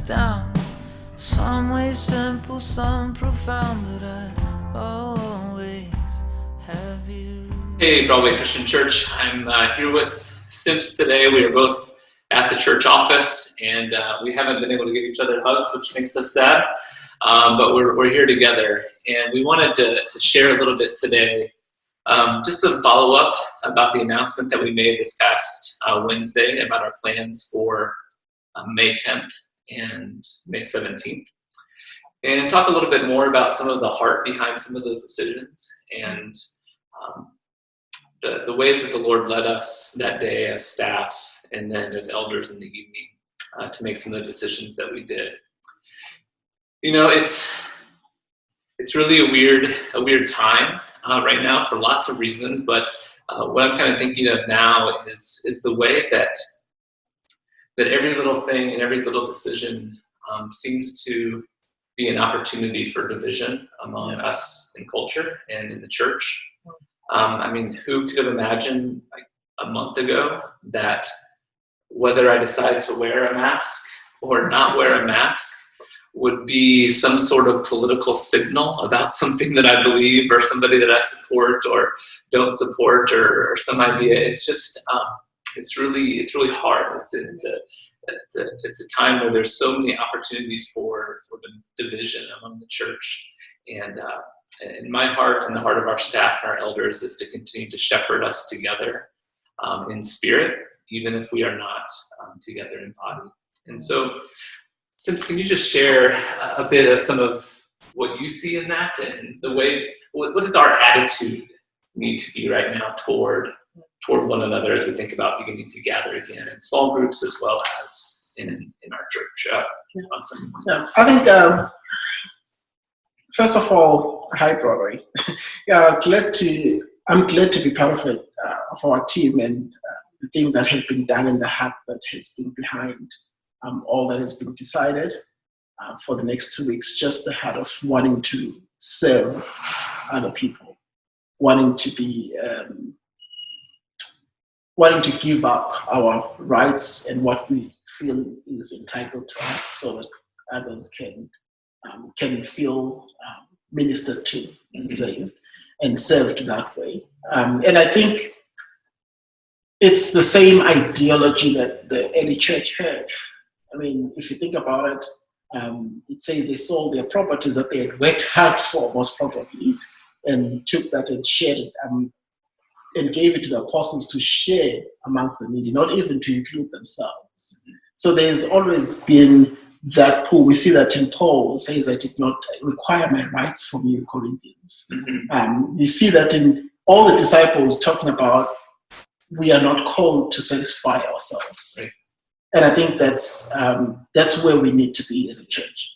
down. Some way simple, some profound, but I always have you. Hey, Broadway Christian Church. I'm here with Symps today. We are both at the church office, and we haven't been able to give each other hugs, which makes us sad. But we're here together, and we wanted to share a little bit today, just some follow-up about the announcement that we made this past Wednesday about our plans for May 10th and May 17th, and talk a little bit more about some of the heart behind some of those decisions and the ways that the Lord led us that day as staff and then as elders in the evening to make some of the decisions that we did. You know, it's really a weird time right now for lots of reasons, but what I'm kind of thinking of now is the way that every little thing and every little decision seems to be an opportunity for division among us in culture and in the church. I mean, who could have imagined like a month ago that whether I decide to wear a mask or not wear a mask would be some sort of political signal about something that I believe or somebody that I support or don't support or some idea. It's just it's really hard. It's a time where there's so many opportunities for the division among the church, and my heart and the heart of our staff and our elders is to continue to shepherd us together in spirit, even if we are not together in body. And so, Symps, can you just share a bit of some of what you see in that and the way, what does our attitude need to be right now toward one another as we think about beginning to gather again in small groups as well as in our church on Sunday morning? Yeah, I think, first of all, hi, Broadway. I'm glad to be part of it, of our team and the things that have been done in the heart that has been behind all that has been decided for the next 2 weeks, just the heart of wanting to serve other people, wanting to give up our rights and what we feel is entitled to us so that others can feel ministered to and saved and served that way. And I think it's the same ideology that the early church had. I mean, if you think about it, it says they sold their properties that they had worked hard for, most probably, and took that and shared it and gave it to the apostles to share amongst the needy, not even to include themselves. So there's always been that pull. We see that in Paul says, I did not require my rights from you, Corinthians. Mm-hmm. We see that in all the disciples talking about we are not called to satisfy ourselves. Right. And I think that's where we need to be as a church.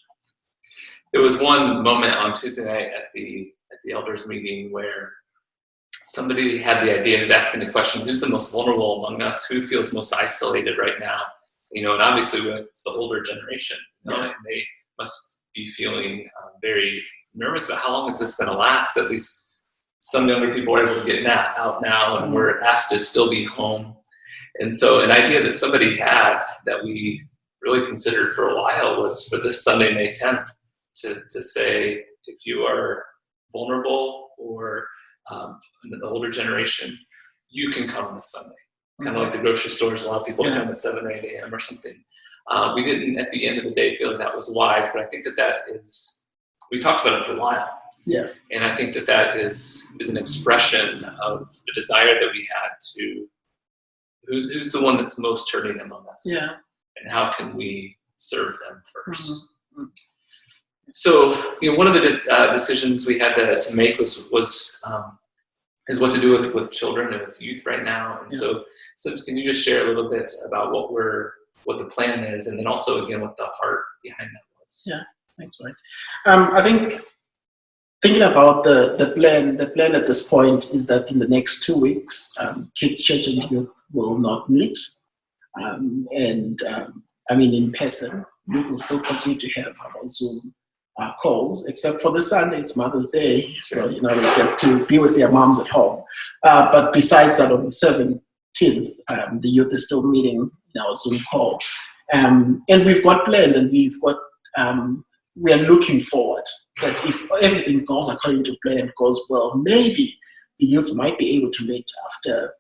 There was one moment on Tuesday night at the elders meeting where somebody had the idea, was asking the question, who's the most vulnerable among us? Who feels most isolated right now? You know, and obviously it's the older generation, you know, and they must be feeling very nervous about how long is this going to last. At least some younger people are able to get out now, and we're asked to still be home. And so an idea that somebody had that we really considered for a while was for this Sunday, May 10th, to say, if you are vulnerable or in the older generation, you can come this Sunday. Kind of like the grocery stores, a lot of people come at 7 or 8 a.m. or something. We didn't, at the end of the day, feel that was wise, but I think that is, we talked about it for a while. Yeah. And I think that is an expression of the desire that we had to, who's the one that's most hurting among us? Yeah. And how can we serve them first? Mm-hmm. So, you know, one of the decisions we had to make was what to do with children and with youth right now. And so, Symps, can you just share a little bit about what the plan is, and then also again what the heart behind that was? Yeah, thanks, Mike. I think thinking about the plan at this point is that in the next 2 weeks, kids, church, and youth will not meet, in person. Youth will still continue to have our Zoom calls, except for this Sunday, it's Mother's Day, so they get to be with their moms at home. But besides that, on the 17th, the youth is still meeting in our Zoom call. And we've got plans, and we are looking forward that if everything goes according to plan and goes well, maybe the youth might be able to meet after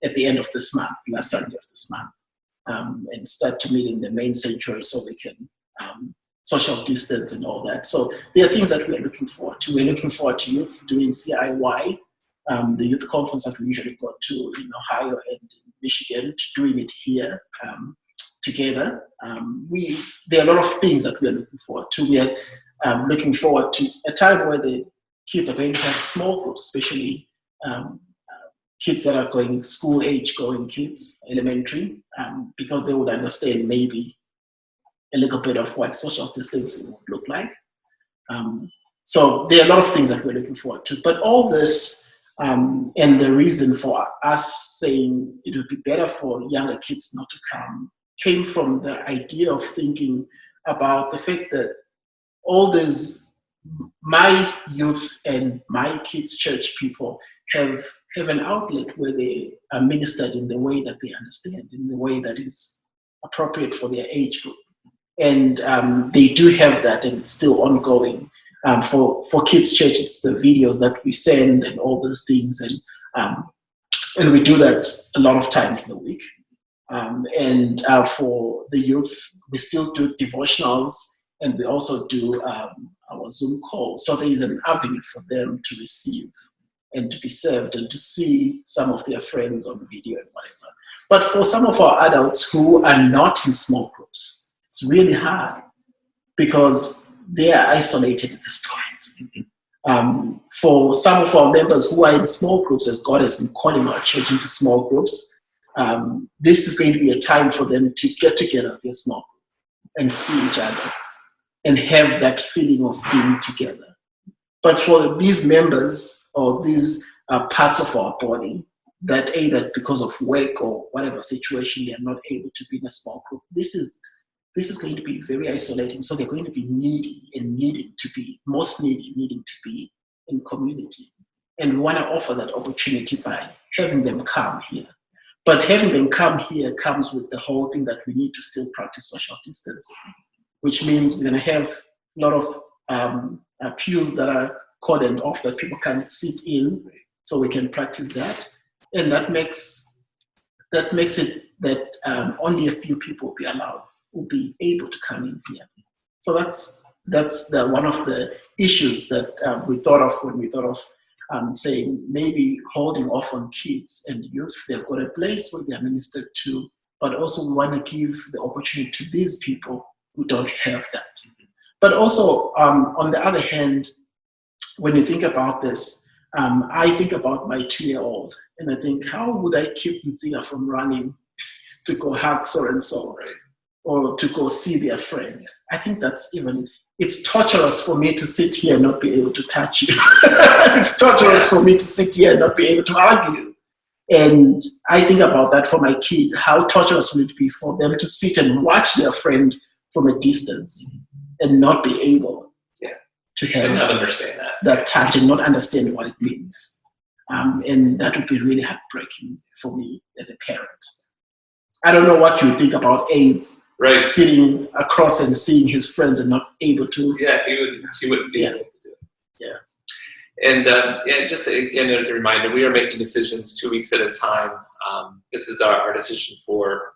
at the end of this month, last Sunday of this month, and start to meet in the main sanctuary so we can social distance and all that. So there are things that we are looking forward to. We're looking forward to youth doing CIY, the youth conference that we usually go to in Ohio and in Michigan, to doing it here together. There are a lot of things that we are looking forward to. We are looking forward to a time where the kids are going to have small groups, especially kids that are going school age going kids, elementary, because they would understand maybe a little bit of what social distancing would look like. So there are a lot of things that we're looking forward to. But all this, and the reason for us saying it would be better for younger kids not to come, came from the idea of thinking about the fact that all these, my youth and my kids' church people have an outlet where they are ministered in the way that they understand, in the way that is appropriate for their age group. And they do have that, and it's still ongoing. For kids' church, it's the videos that we send and all those things, and we do that a lot of times in the week. And for the youth, we still do devotionals, and we also do our Zoom calls. So there is an avenue for them to receive and to be served and to see some of their friends on video and whatever. But for some of our adults who are not in small groups, it's really hard because they are isolated at this point. For some of our members who are in small groups, as God has been calling our church into small groups, this is going to be a time for them to get together with their small group and see each other and have that feeling of being together. But for these members or these parts of our body that either because of work or whatever situation they are not able to be in a small group, this is going to be very isolating. So they're going to be needy and needing to be in community. And we want to offer that opportunity by having them come here. But having them come here comes with the whole thing that we need to still practice social distancing, which means we're going to have a lot of pews that are cordoned off that people can sit in, so we can practice that. And that makes it that only a few people will be able to come in here. So that's one of the issues that we thought of when we thought of saying maybe holding off on kids and youth. They've got a place where they're ministered to, but also we want to give the opportunity to these people who don't have that. But also, on the other hand, when you think about this, I think about my 2-year-old, and I think, how would I keep Nzia from running to go hug so and so, or to go see their friend? I think it's torturous for me to sit here and not be able to touch you. It's torturous for me to sit here and not be able to hug you. And I think about that for my kid. How torturous would it be for them to sit and watch their friend from a distance and not be able to have and not understand that touch and not understand what it means. And that would be really heartbreaking for me as a parent. I don't know what you think about Abe sitting across and seeing his friends and not able to. Yeah, he wouldn't be able to do it. Yeah. And just again, as a reminder, we are making decisions 2 weeks at a time. This is our decision for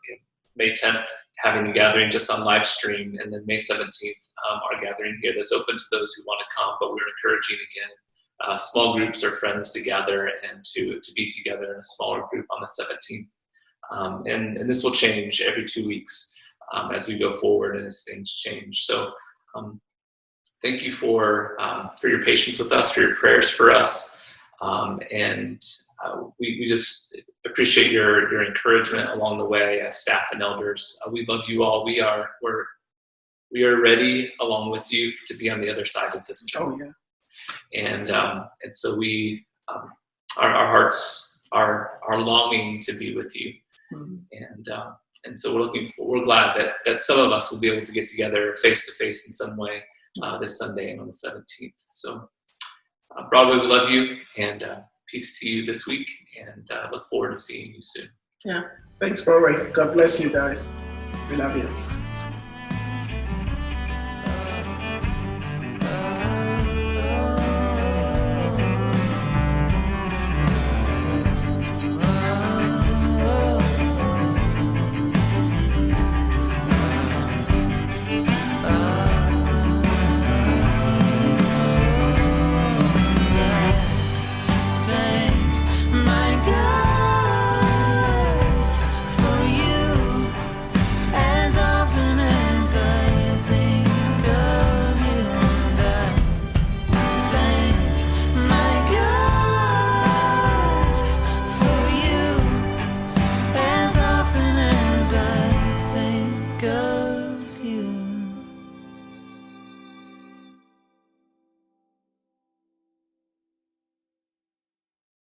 May 10th, having a gathering just on live stream, and then May 17th, our gathering here that's open to those who want to come, but we're encouraging again small groups or friends to gather and to be together in a smaller group on the 17th. And this will change every 2 weeks as we go forward and as things change. So thank you for your patience with us, for your prayers for us. And we just appreciate your encouragement along the way as staff and elders. We love you all. We are ready along with you to be on the other side of this thing. Oh, yeah. And so we our hearts are longing to be with you. Mm-hmm. And so we're glad that some of us will be able to get together face to face in some way this Sunday and on the 17th. So Broadway, we love you, and peace to you this week, and look forward to seeing you soon. Yeah, thanks, Broadway. God bless you guys. We love you.